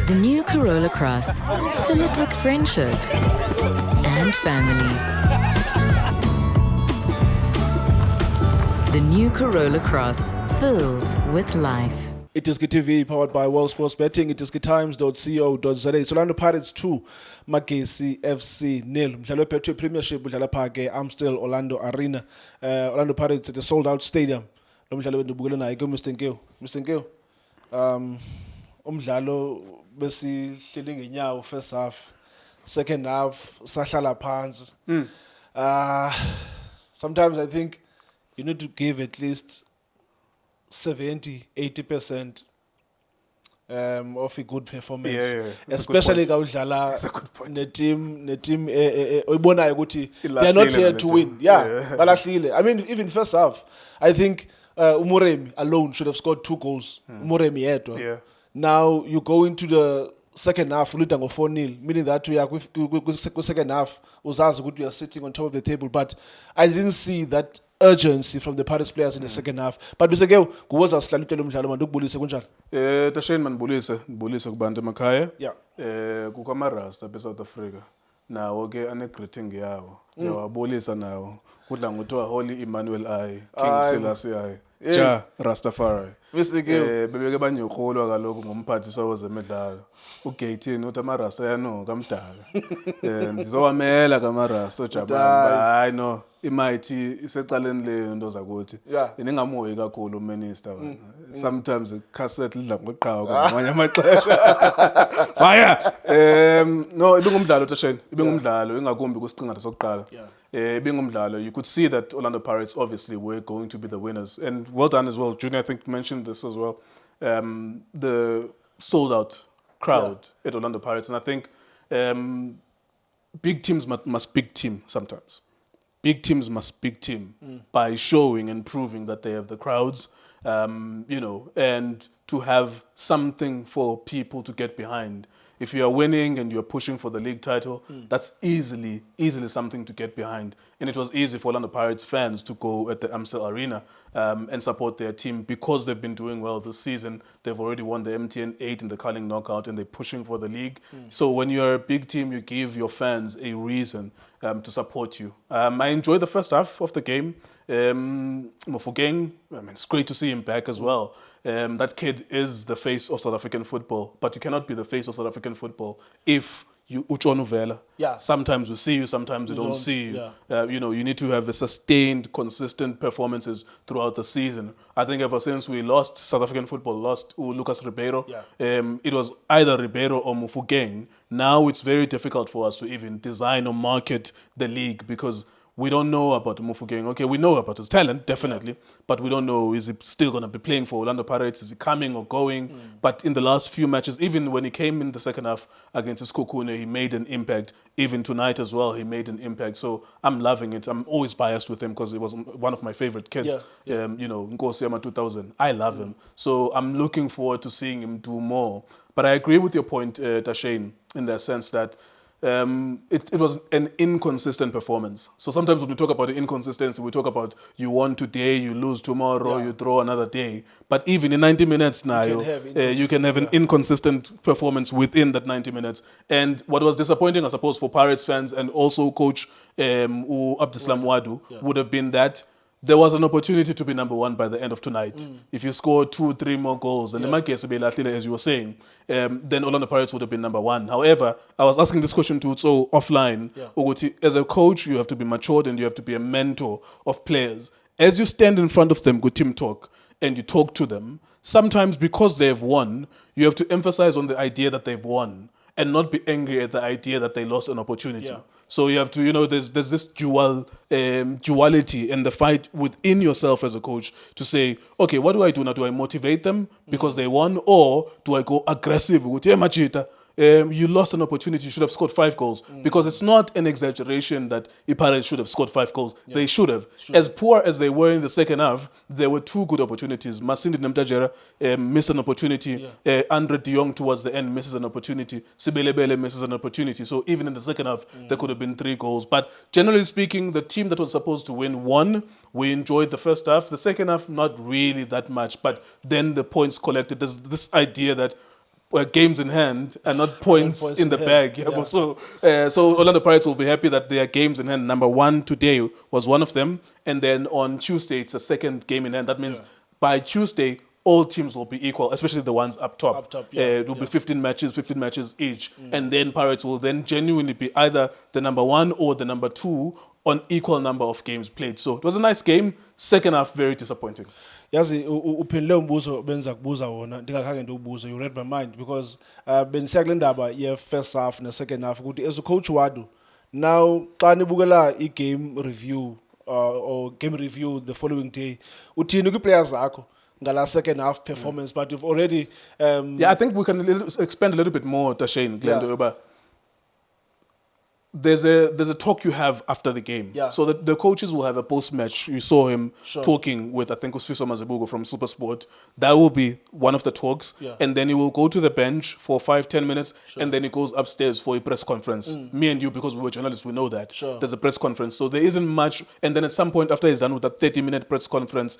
The new Corolla Cross. Fill it with friendship and family. The new Corolla Cross. Filled with life. iDiskiTV powered by World Sports Betting. iDiskiTimes.co.za. Orlando Pirates 2, Magesi FC 0. Mdlalo wephetho Premiership udlala pha ke Amstel Orlando Arena. Orlando Pirates at a sold out stadium. Lo mdlalo bendibukele naye ke Mr Nkewu. Mr Nkewu. Umdlalo besihleli ngenyawo first half. Second half sahlala phansi. Sometimes I think you need to give at least 70-80% of a good performance, especially ka udlala ne-team oyibonayo ukuthi they are not here to win. Balahlile. I mean, even first half, I think Umuremi alone should have scored 2 goals. Umuremi yedwa. Now you go into the second half ulida ngo 4-0, meaning that we are second half uzazi ukuthi we are sitting on top of the table, but I didn't see that urgency from the Pirates players in the second half. But Mr. Nkewu, kuwoza sihlalutela umdlalo manje ukubulise kunjani? Tasheni manibulise kubantu emakhaya. Kukho amarasta beSouth Africa. Nawo ke ane-greeting yawo. Yawabulisa nawo. Kudla ngothiwa Holy Emmanuel I, King Selassie I. Ja Rastafari. Mr. Nkewu, bebeke banyukolwa kaloku ngomphathiswa wezemidlalo. Ugate uthi amarasta yanuka amdaka. Ngizowamela kamarasta ojabana. Hayi no. Imighty isecaleni le nto zakuthi ningamoyi kakhulu minister sometimes cassette lidla ngoqhawe ngamanye amaxesha fire no ibingumdlalo Tasheni ibingumdlalo ingakumbi kusiqingatha sokuqala ibingumdlalo. You could see that Orlando Pirates obviously were going to be the winners, and well done as well. Junior I think mentioned this as well, the sold out crowd at Orlando Pirates, and I think big teams must big team sometimes. Big teams must big team by showing and proving that they have the crowds, and to have something for people to get behind. If you are winning and you are pushing for the league title, that's easily something to get behind. And it was easy for Orlando Pirates fans to go at the Amstel Arena and support their team because they've been doing well this season. They've already won the MTN 8 in the Carling Knockout and they're pushing for the league. So when you're a big team, you give your fans a reason to support you. I enjoyed the first half of the game. Mofokeng, I mean, it's great to see him back as well. That kid is the face of South African football, but you cannot be the face of South African football if you uchonuvela. Sometimes we see you, sometimes we don't see you. You need to have a sustained, consistent performances throughout the season. I think ever since we lost, South African football lost Lucas Ribeiro, it was either Ribeiro or Mofokeng. Now it's very difficult for us to even design or market the league because we don't know about Mofokeng. Okay, we know about his talent, definitely, but we don't know, is he still going to be playing for Orlando Pirates? Is he coming or going? But in the last few matches, even when he came in the second half against Iskokune, he made an impact. Even tonight as well, he made an impact. So I'm loving it. I'm always biased with him because he was one of my favorite kids. Nkosiyama 2000. I love him. So I'm looking forward to seeing him do more. But I agree with your point, Tashane, in the sense that it was an inconsistent performance. So sometimes when we talk about the inconsistency, we talk about you won today, you lose tomorrow, you draw another day. But even in 90 minutes now, you can have an inconsistent performance within that 90 minutes. And what was disappointing, I suppose, for Pirates fans and also coach Abdeslam Wadu would have been that there was an opportunity to be number one by the end of tonight. If you score 2-3 more goals, and Magesi, as you were saying, then Orlando Pirates would have been number one. However, I was asking this question to so offline. As a coach, you have to be matured and you have to be a mentor of players. As you stand in front of them, good team talk, and you talk to them, sometimes because they've won, you have to emphasize on the idea that they've won and not be angry at the idea that they lost an opportunity. So you have to, there's this duality in the fight within yourself as a coach to say, okay, what do I do now? Do I motivate them because they won, or do I go aggressive with, Machita, you lost an opportunity, you should have scored 5 goals. Because it's not an exaggeration that Pirates should have scored 5 goals. They should have. As poor as they were in the second half, there were 2 good opportunities. Masindi Nemtajera missed an opportunity. Andre de Jong towards the end misses an opportunity. Sibelebele misses an opportunity. So even in the second half, there could have been 3 goals. But generally speaking, the team that was supposed to win won. We enjoyed the first half. The second half, not really that much. But then the points collected. There's this idea that games in hand and not points in the bag. Yeah. So Orlando Pirates will be happy that they are games in hand. Number one today was one of them, and then on Tuesday it's a second game in hand. That means by Tuesday all teams will be equal, especially the ones up top. It will be 15 matches each, and then Pirates will then genuinely be either the number one or the number two on equal number of games played. So it was a nice game. Second half very disappointing. Yazi uphendule umbuzo benza kubuza wona ndingakhange ndiwubuze, you read my mind, because benisiya kule ndaba ye-first half ne-second half ukuthi as a coach wadu now xa nibukela i-game review or game review the following day uthini kwi-players zakho ngala second half performance, but you've already I think we can expand a little bit more, Tashane, Glenda, there's a talk you have after the game. So the coaches will have a post-match. You saw him talking with, I think it was Fiso Mazibugo from SuperSport. That will be one of the talks. And then he will go to the bench for 5-10 minutes, and then he goes upstairs for a press conference. Me and you, because we were journalists, we know that. There's a press conference. So there isn't much. And then at some point after he's done with that 30-minute press conference,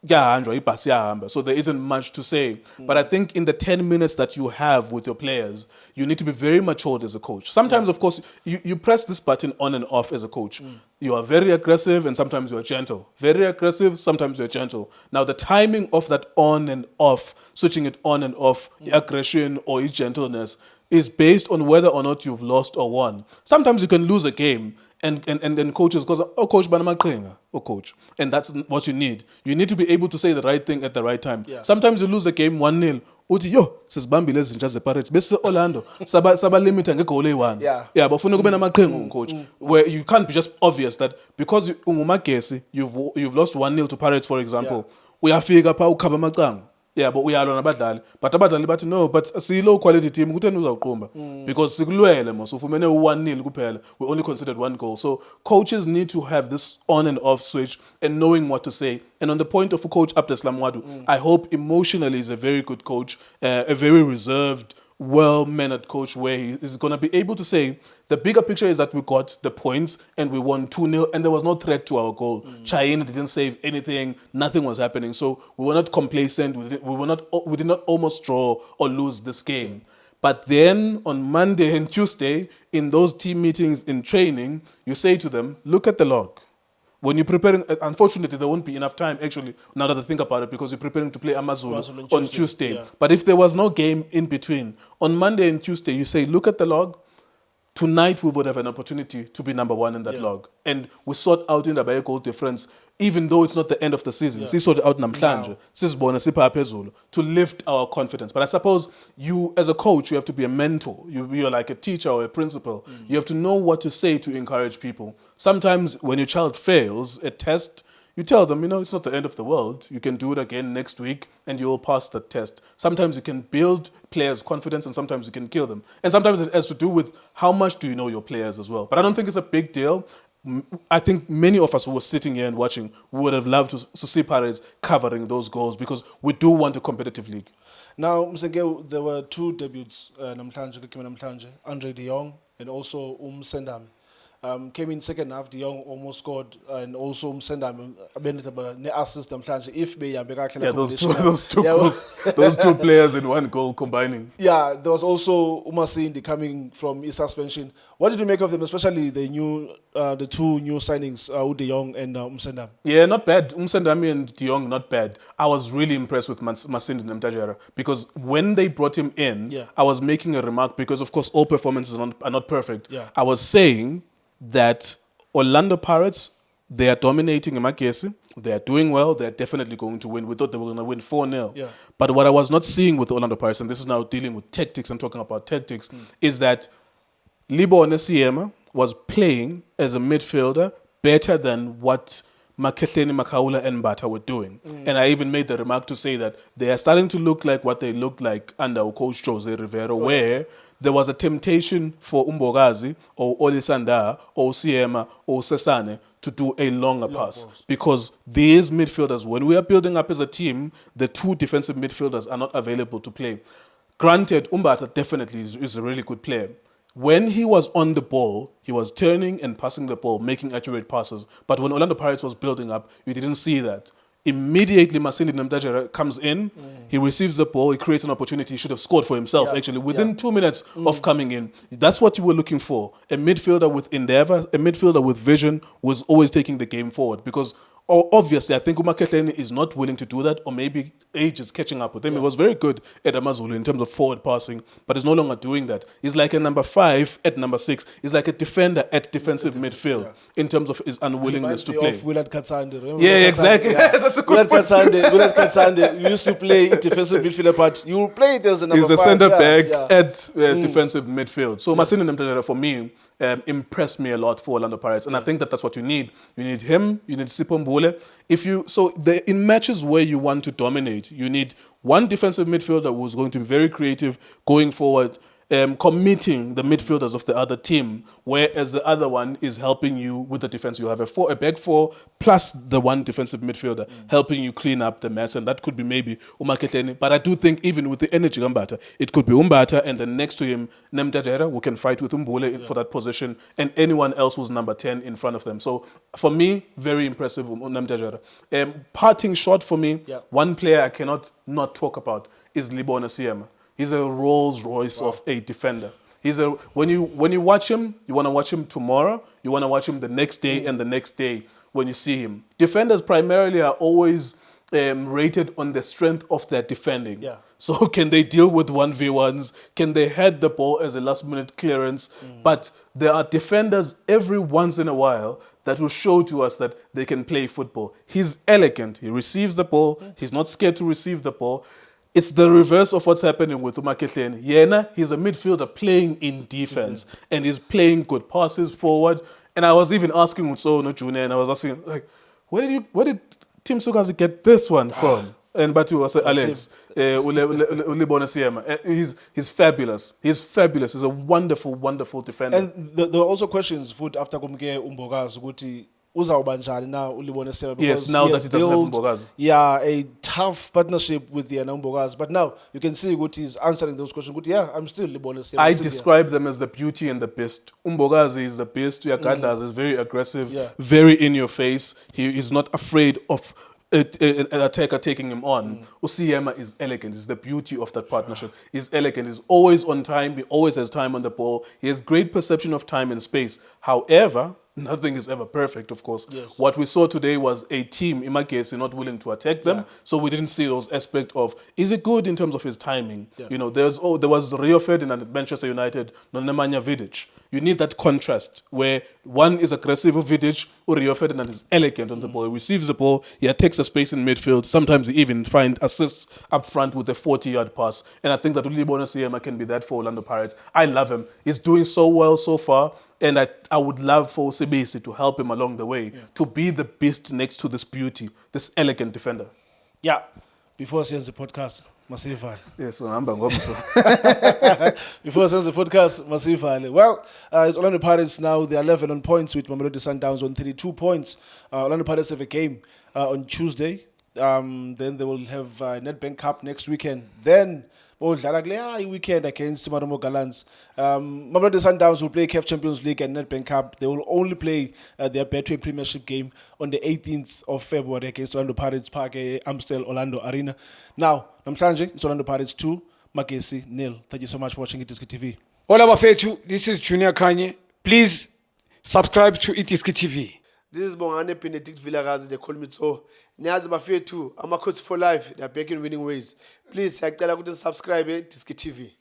so there isn't much to say. But I think in the 10 minutes that you have with your players, you need to be very matured as a coach. Sometimes, of course, you press this button on and off as a coach. You are very aggressive and sometimes you are gentle. Very aggressive, sometimes you are gentle. Now, the timing of that on and off, switching it on and off, aggression or gentleness, is based on whether or not you've lost or won. Sometimes you can lose a game and coaches goes, oh coach, oh coach. And that's what you need. You need to be able to say the right thing at the right time. Sometimes you lose the game 1-0. Uthi yo sesibambile izinja zePirates bese Orlando saba limit ngegoli eyi-1. But ufuna kube namaqhinga coach, where you can't be just obvious that because ungumagesi you've lost 1-0 to Pirates, for example. Uyafika pha ukhaba amacanga. But uyalwa nabadlali, but abadlali bathi no, but siyi-low quality team kutheni uzawuqumba because sikulwele mos ufumene 1-0 kuphela, we only considered 1 goal. So coaches need to have this on and off switch and knowing what to say. And on the point of Coach Abdeslam Wadu, I hope emotionally he's a very good coach, a very reserved, well-mannered coach, where he is going to be able to say the bigger picture is that we got the points and we won 2-0 and there was no threat to our goal. China didn't save anything, nothing was happening. So we were not complacent, we did not almost draw or lose this game. But then on Monday and Tuesday, in those team meetings in training, you say to them, look at the log. When you're preparing, unfortunately, there won't be enough time, actually, now that I think about it, because you're preparing to play Amazulu on Tuesday. But if there was no game in between, on Monday and Tuesday, you say, look at the log. Tonight, we would have an opportunity to be number one in that log. And we sort out in the Bayer goal difference, even though it's not the end of the season. We sort it out namhlanje, to lift our confidence. But I suppose you, as a coach, you have to be a mentor. You're like a teacher or a principal. You have to know what to say to encourage people. Sometimes when your child fails a test, you tell them, it's not the end of the world. You can do it again next week and you'll pass the test. Sometimes you can build players' confidence and sometimes you can kill them. And sometimes it has to do with how much do you know your players as well. But I don't think it's a big deal. I think many of us who were sitting here and watching would have loved to see Pirates covering those goals because we do want a competitive league. Now, Mr. Nkewu, there were two debuts, namhlanje, Andre de Jong and also Sendam. Came in second half, De Jong almost scored, and also Sendam assist if those two players in one goal combining. There was also Umasindi coming from his suspension. What did you make of them, especially the two new signings, De Jong and Sendam? Yeah, not bad. Sendam and De Jong, not bad. I was really impressed with Masindi Mtajara because when they brought him in, I was making a remark because, of course, all performances are not perfect. I was saying that Orlando Pirates, they are dominating Magesi. They are doing well. They are definitely going to win. We thought they were going to win 4-0. But what I was not seeing with Orlando Pirates, and this is now dealing with tactics and talking about tactics, is that Lebone Seema was playing as a midfielder better than what Makhehleni, Makaula and Mbata were doing. And I even made the remark to say that they are starting to look like what they looked like under Coach Jose Rivera, where there was a temptation for Umbogazi or Olisanda or Seema or Sesane to do a longer pass. Because these midfielders, when we are building up as a team, the two defensive midfielders are not available to play. Granted, Umbata definitely is a really good player. When he was on the ball, he was turning and passing the ball, making accurate passes. But when Orlando Pirates was building up, you didn't see that. Immediately, Masindi Namdajera comes in, he receives the ball, he creates an opportunity. He should have scored for himself, actually, within 2 minutes of coming in. That's what you were looking for. A midfielder with endeavor, a midfielder with vision was always taking the game forward because obviously, I think Umakehleni is not willing to do that, or maybe age is catching up with him. He was very good at Amazulu in terms of forward passing, but he's no longer doing that. He's like a number 5 at number 6. He's like a defender at defensive midfield in terms of his unwillingness to play. Willard Katsande. Yeah, exactly. That's a good point. Willard Katsande used to play defensive midfielder, but you will play it as a number 5. He's a centre back at defensive midfield. So Masini Namdajera, for me, impressed me a lot for Orlando Pirates, and I think that's what you need. You need him. You need Sipho Mbule. In matches where you want to dominate, you need one defensive midfielder who's going to be very creative going forward, committing the midfielders of the other team, whereas the other one is helping you with the defense. You have a back 4 plus the one defensive midfielder helping you clean up the mess, and that could be maybe Umakehleni. But I do think even with the energy Gambata, it could be Umbata, and then next to him, Namdajera, who can fight with Mbule for that position, and anyone else who's number 10 in front of them. So for me, very impressive Namdajera. Parting shot for me, one player I cannot not talk about is Lebone Seema. He's a Rolls Royce of a defender. When you watch him, you want to watch him tomorrow, you want to watch him the next day and the next day when you see him. Defenders primarily are always rated on the strength of their defending. So can they deal with 1v1s? Can they head the ball as a last minute clearance? But there are defenders every once in a while that will show to us that they can play football. He's elegant. He receives the ball. He's not scared to receive the ball. It's the reverse of what's happening with Umakehleni. Yena, he's a midfielder playing in defense, and he's playing good passes forward. And I was even asking Utsono Junior, and I was asking, like, where did Tim Sukazi get this one from? And Batu was Alex, Lebone Seema. He's fabulous. He's fabulous. He's a wonderful, wonderful defender. And there were also questions food after Kumke Umbogazi Guti. Yes, now that he doesn't have Umbogazi. Yeah, a tough partnership with the Umbogazi. But now you can see Guti is answering those questions. Guti, yeah, I'm still Lebone Seema. I describe them as the beauty and the beast. Umbogazi is the beast. Gadlas is very aggressive, very in your face. He is not afraid of an attacker taking him on. Seema is elegant. It's the beauty of that partnership. He's elegant. He's always on time. He always has time on the ball. He has great perception of time and space. However, nothing is ever perfect, of course. What we saw today was a team, Magesi, not willing to attack them. So we didn't see those aspects of, is it good in terms of his timing? You know, there was Rio Ferdinand at Manchester United, Nemanja Vidic. You need that contrast where one is aggressive of Vidic, or Rio Ferdinand is elegant on the ball. He receives the ball, he attacks the space in midfield. Sometimes he even finds assists up front with a 40-yard pass. And I think that Lebone Seema can be that for Orlando Pirates. I love him. He's doing so well so far. And I would love for Sebesi to help him along the way, to be the beast next to this beauty, this elegant defender. Yeah. Before I the podcast, Masifale. Yes, I'm Bangomso. Before I the podcast, Masifale. Well, it's Orlando Pirates now. They're 11 on points with Mamelodi Sundowns on 32 points. Orlando Pirates have a game on Tuesday. Then they will have Nedbank Cup next weekend. Then weekend against Marumo Gallants. Mamelodi Sundowns will play CAF Champions League and Nedbank Cup. They will only play their Betway Premiership game on the 18th of February against Orlando Pirates Park, Amstel Orlando Arena. Now, Namhlanje, it's Orlando Pirates 2, Magesi 0. Thank you so much for watching iDiskiTV. Hola Bafethu, this is Junior Kanye. Please subscribe to iDiskiTV. This is Bongane Benedict Villagazi, they call me so. Niazi Bafethu, I'm a coach for life. They are back in winning ways. Please, subscribe to iDiskiTV.